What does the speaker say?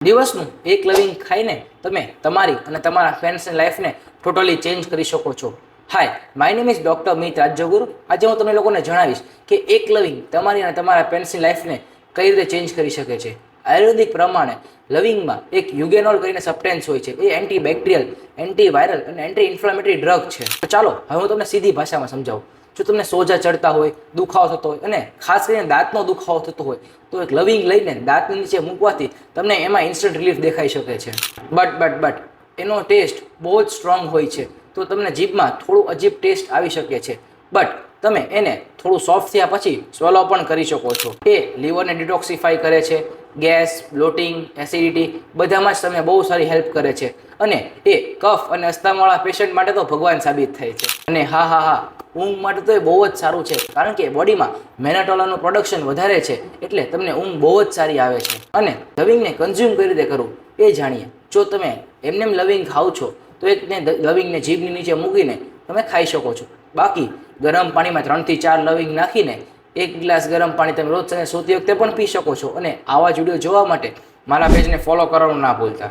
દિવસનું એક લવિંગ ખાઈને તમે તમારી અને તમારા ફ્રેન્ડ્સની લાઈફને ટોટલી ચેન્જ કરી શકો છો. હાય, માય નેમ ઇઝ ડૉક્ટર મિત રાજ્યગુરુ. આજે હું તમને લોકોને જણાવીશ કે એક લવિંગ તમારી અને તમારા ફ્રેન્ડ્સની લાઈફને કઈ રીતે ચેન્જ કરી શકે છે. આયુર્વેદિક પ્રમાણે લવિંગમાં એક યુગેનોલ કરીને સબસ્ટેન્સ હોય છે. એ એન્ટીબેક્ટેરિયલ, એન્ટીવાયરલ અને એન્ટી ઇન્ફ્લામેટરી ડ્રગ છે. તો ચાલો હવે હું તમને સીધી ભાષામાં સમજાવું. જો તમને સોજા ચડતા હોય, દુખાવો થતો હોય અને ખાસ કરીને દાંતનો દુખાવો થતો હોય તો એક લવિંગ લઈને દાંતની નીચે મૂકવાથી તમને એમાં ઇન્સ્ટન્ટ રિલીફ દેખાઈ શકે છે. બટ એનો ટેસ્ટ બહુ જ સ્ટ્રોંગ હોય છે, તો તમને જીભમાં થોડું અજીબ ટેસ્ટ આવી શકે છે. બટ તમે એને થોડું સોફ્ટ થયા પછી સ્વોલો પણ કરી શકો છો. એ લીવરને ડિટોક્સિફાઈ કરે છે. ગેસ, બ્લોટિંગ, એસિડિટી બધામાં જ તમને બહુ સારી હેલ્પ કરે છે. અને એ કફ અને અસ્થમાવાળા પેશન્ટ માટે તો ભગવાન સાબિત થાય છે. અને હા, ઊંઘ માટે તો એ બહુ જ સારું છે, કારણ કે બોડીમાં મેનાટોલાનું પ્રોડક્શન વધારે છે, એટલે તમને ઊંઘ બહુ જ સારી આવે છે. અને લવિંગને કન્ઝ્યુમ કઈ રીતે કરવું એ જાણીએ. જો તમે એમનેમ લવિંગ ખાવ છો તો એકને લવિંગને જીભની નીચે મૂકીને તમે ખાઈ શકો છો. બાકી ગરમ પાણીમાં 3 થી 4 લવિંગ નાખીને 1 ગ્લાસ ગરમ પાણી તમે રોજ સૂતી વખતે પણ પી શકો છો. અને આવા જ વિડીયો જોવા માટે મારા પેજને ફોલો કરવાનું ના ભૂલતા.